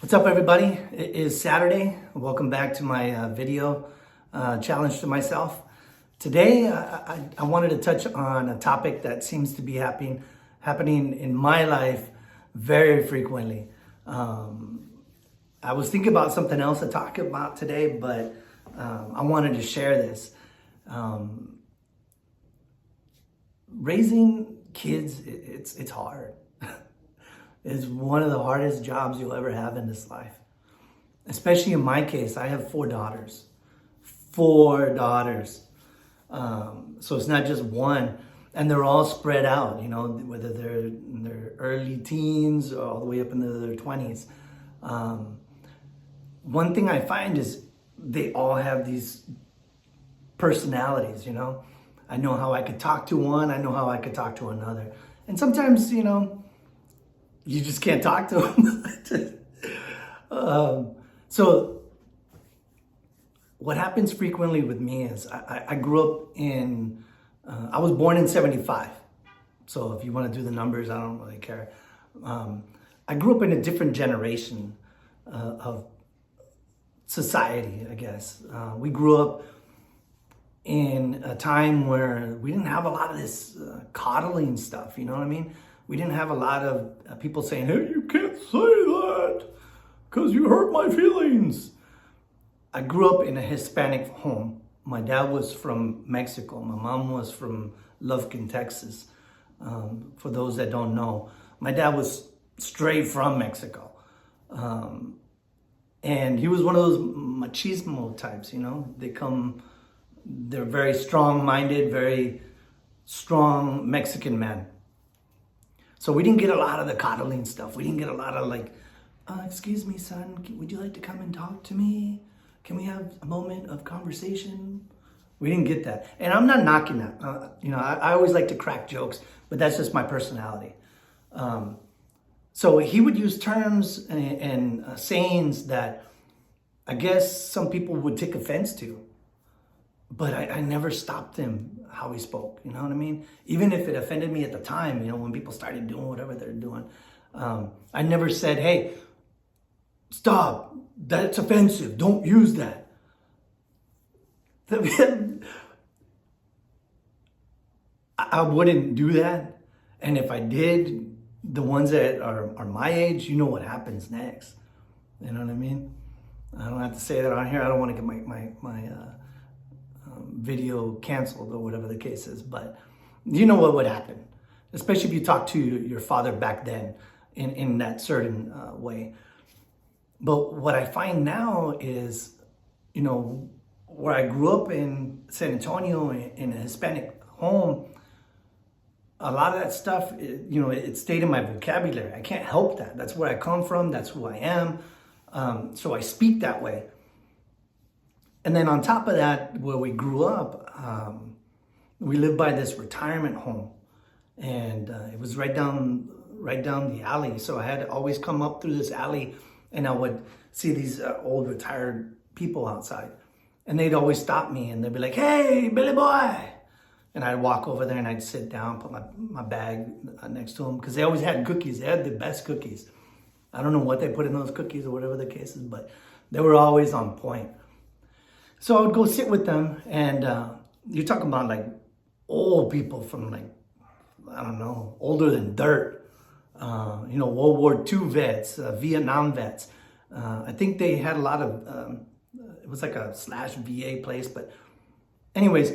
What's up, everybody? It is Saturday. Welcome back to my video challenge to myself. Today, I wanted to touch on a topic that seems to be happening in my life very frequently. I was thinking about something else to talk about today, but I wanted to share this. Raising kids, it's hard. Is one of the hardest jobs you'll ever have in this life. Especially in my case, I have four daughters. So it's not just one. And they're all spread out, you know, whether they're in their early teens or all the way up into their 20s. One thing I find is they all have these personalities, you know. I know how I could talk to one, I know how I could talk to another. And sometimes, you know, you just can't talk to them. So what happens frequently with me is I grew up in, I was born in 75. So if you want to do the numbers, I don't really care. I grew up in a different generation of society, I guess. We grew up in a time where we didn't have a lot of this coddling stuff, you know what I mean? We didn't have a lot of people saying, hey, you can't say that because you hurt my feelings. I grew up in a Hispanic home. My dad was from Mexico. My mom was from Lufkin, Texas. For those that don't know, my dad was straight from Mexico. And he was one of those machismo types, you know. They're very strong-minded, very strong Mexican men. So we didn't get a lot of the coddling stuff. We didn't get a lot of like, excuse me, son, would you like to come and talk to me? Can we have a moment of conversation? We didn't get that. And I'm not knocking that. You know, I always like to crack jokes, but that's just my personality. So he would use terms and sayings that I guess some people would take offense to. But I never stopped him how he spoke, you know what I mean? Even if it offended me at the time, you know, when people started doing whatever they're doing, I never said, hey, stop, that's offensive, don't use that. I wouldn't do that. And if I did, the ones that are my age, you know what happens next. You know what I mean? I don't have to say that on here. I don't want to get my video canceled or whatever the case is, but you know what would happen, especially if you talk to your father back then in that certain way. But what I find now is, you know, where I grew up in San Antonio in a Hispanic home, a lot of that stuff, you know, it stayed in my vocabulary. I can't help that. That's where I come from. That's who I am. So I speak that way. And then on top of that, where we grew up, we lived by this retirement home, and it was right down the alley. So I had to always come up through this alley, and I would see these old retired people outside, and they'd always stop me, and they'd be like, "Hey, Billy boy," and I'd walk over there and I'd sit down, put my bag next to them, because they always had cookies. They had the best cookies. I don't know what they put in those cookies or whatever the case is, but they were always on point. So I would go sit with them, and you're talking about like old people from like, I don't know, older than dirt. You know, World War II vets, Vietnam vets. I think they had a lot of, it was like a /VA place, but anyways,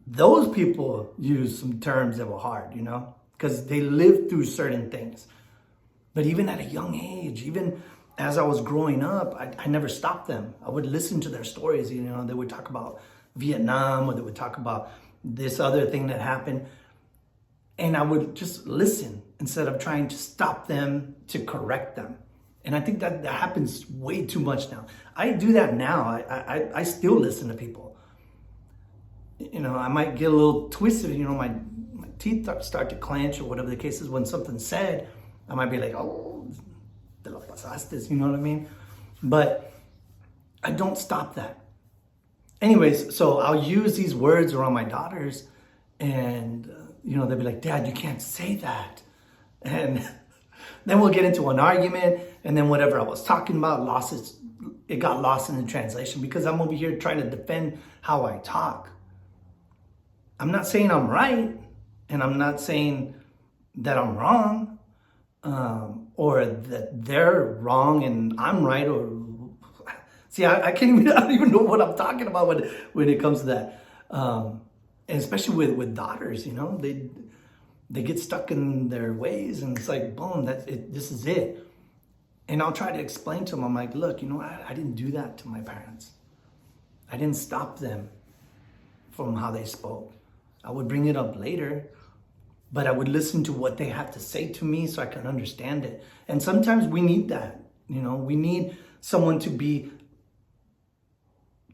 those people used some terms that were hard, you know, because they lived through certain things. But even at a young age, even as I was growing up, I never stopped them. I would listen to their stories. You know, they would talk about Vietnam, or they would talk about this other thing that happened. And I would just listen instead of trying to stop them, to correct them. And I think that happens way too much now. I do that now. I still listen to people. You know, I might get a little twisted, you know, my teeth start to clench or whatever the case is when something's said. I might be like, oh, te lo pasaste, you know what I mean? But I don't stop that. Anyways, so I'll use these words around my daughters, and, you know, they'll be like, Dad, you can't say that. And Then we'll get into an argument, and then whatever I was talking about it got lost in the translation because I'm over here trying to defend how I talk. I'm not saying I'm right, and I'm not saying that I'm wrong, or that they're wrong and I'm right. Or see, I don't even know what I'm talking about when it comes to that. And especially with daughters, they get stuck in their ways, and it's like, boom, that's it. This is it. And I'll try to explain to them. I'm like, look, I didn't do that to my parents. I didn't stop them from how they spoke. I would bring it up later, but I would listen to what they have to say to me so I can understand it. And sometimes we need that. We need someone to be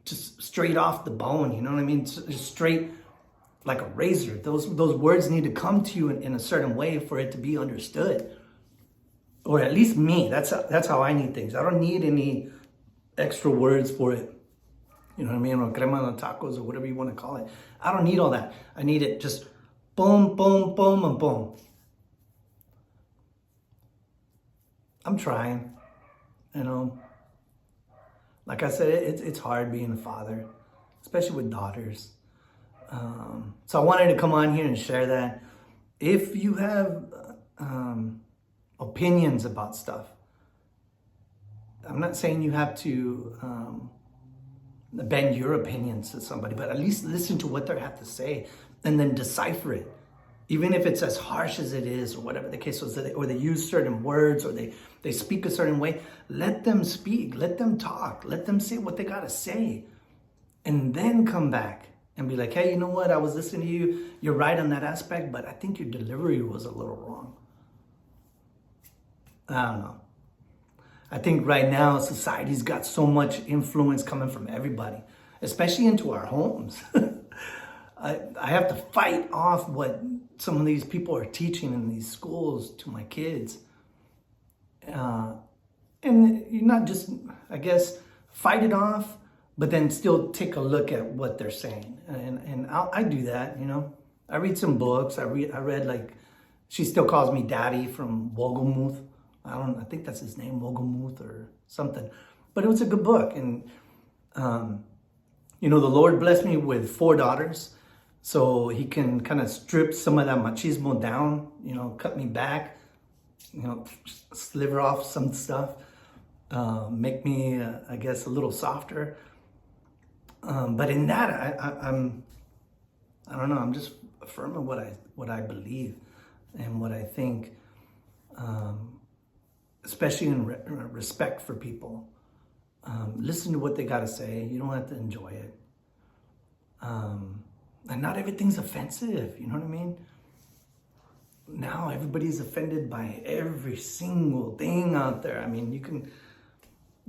just straight off the bone. You know what I mean? Just straight like a razor. Those words need to come to you in a certain way for it to be understood. Or at least me. That's how I need things. I don't need any extra words for it. You know what I mean? Or crema de tacos or whatever you want to call it. I don't need all that. I need it just boom, boom, boom, and boom. I'm trying. Like I said, it's hard being a father, especially with daughters. So I wanted to come on here and share that. If you have opinions about stuff, I'm not saying you have to bend your opinions to somebody, but at least listen to what they have to say and then decipher it. Even if it's as harsh as it is, or whatever the case was, or they use certain words, or they speak a certain way, let them speak, let them talk, let them say what they gotta say, and then come back and be like, hey, you know what? I was listening to you. You're right on that aspect, but I think your delivery was a little wrong. I don't know. I think right now society's got so much influence coming from everybody, especially into our homes. I have to fight off what some of these people are teaching in these schools to my kids. And you're not just, I guess, fight it off, but then still take a look at what they're saying. And I do that, I read some books. I read like, she still calls me Daddy from Wogelmuth. I think that's his name, Wogelmuth or something. But it was a good book. And, the Lord blessed me with 4 daughters. So he can kind of strip some of that machismo down, cut me back, sliver off some stuff, make me, I guess, a little softer. But in that, I don't know, I'm just affirming what I believe and what I think, especially in respect for people. Listen to what they got to say. You don't have to enjoy it. And not everything's offensive, you know what I mean? Now everybody's offended by every single thing out there. I mean, you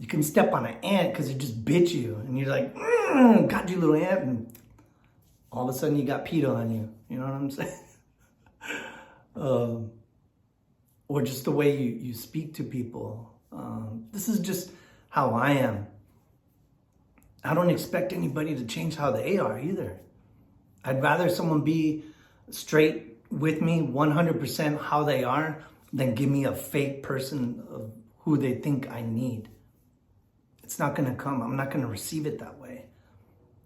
can step on an ant because it just bit you, and you're like, got you, little ant, and all of a sudden you got PETA on you. You know what I'm saying? Or just the way you speak to people. This is just how I am. I don't expect anybody to change how they are either. I'd rather someone be straight with me 100% how they are than give me a fake person of who they think I need. It's not going to come. I'm not going to receive it that way.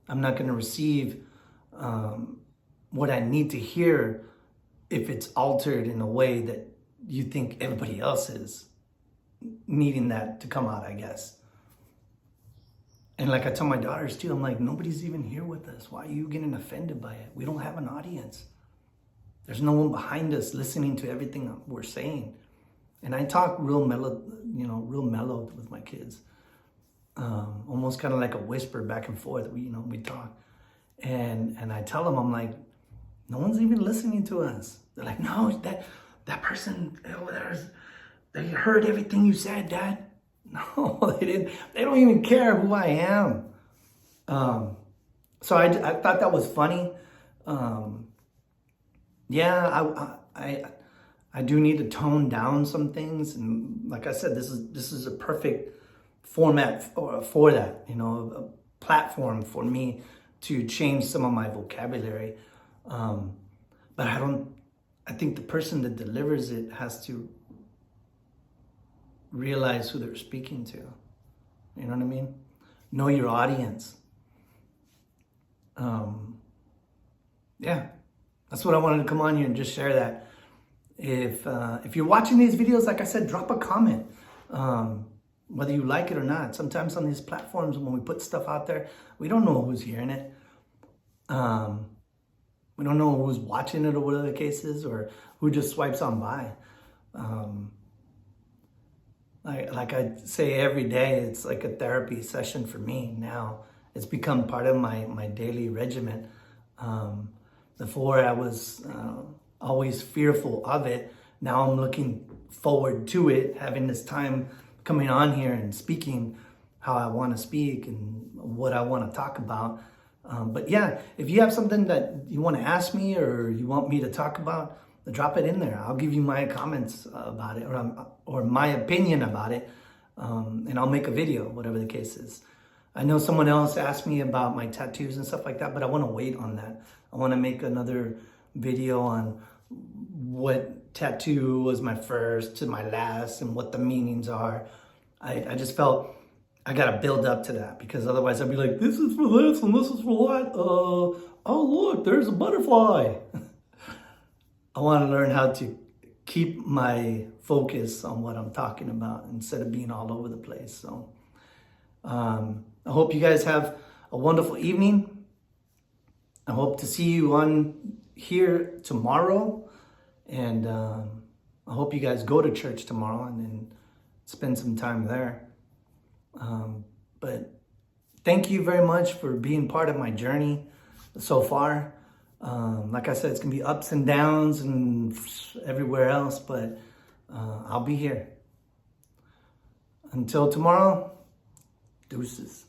I'm not going to receive what I need to hear if it's altered in a way that you think everybody else is needing that to come out, I guess. And like I tell my daughters too, I'm like, nobody's even here with us. Why are you getting offended by it? We don't have an audience. There's no one behind us listening to everything we're saying. And I talk real mellow, real mellow with my kids. Almost kind of like a whisper back and forth. We talk. And I tell them, I'm like, no one's even listening to us. They're like, no, that person over there, they heard everything you said, Dad. No, they didn't. They don't even care who I am. So I thought that was funny. I do need to tone down some things, and like I said, this is a perfect format for that. A platform for me to change some of my vocabulary. But I think the person that delivers it has to realize who they're speaking to. You know what I mean? Know your audience. Yeah, that's what I wanted to come on here and just share that. If you're watching these videos, like I said, drop a comment, whether you like it or not. Sometimes on these platforms, when we put stuff out there, we don't know who's hearing it. We don't know who's watching it or whatever the case is, or who just swipes on by. Like I say every day, it's like a therapy session for me now. It's become part of my daily regimen. Before I was always fearful of it. Now I'm looking forward to it, having this time coming on here and speaking how I want to speak and what I want to talk about. But yeah, if you have something that you want to ask me or you want me to talk about, drop it in there. I'll give you my comments about it, or my opinion about it, and I'll make a video, whatever the case is. I know someone else asked me about my tattoos and stuff like that, but I want to wait on that. I want to make another video on what tattoo was my first to my last and what the meanings are. I just felt I got to build up to that, because otherwise I'd be like, this is for this and this is for that. Oh, look, there's a butterfly. I want to learn how to keep my focus on what I'm talking about instead of being all over the place. So I hope you guys have a wonderful evening. I hope to see you on here tomorrow. And I hope you guys go to church tomorrow and then spend some time there. But thank you very much for being part of my journey so far. Like I said, it's going to be ups and downs and everywhere else, but I'll be here. Until tomorrow, deuces.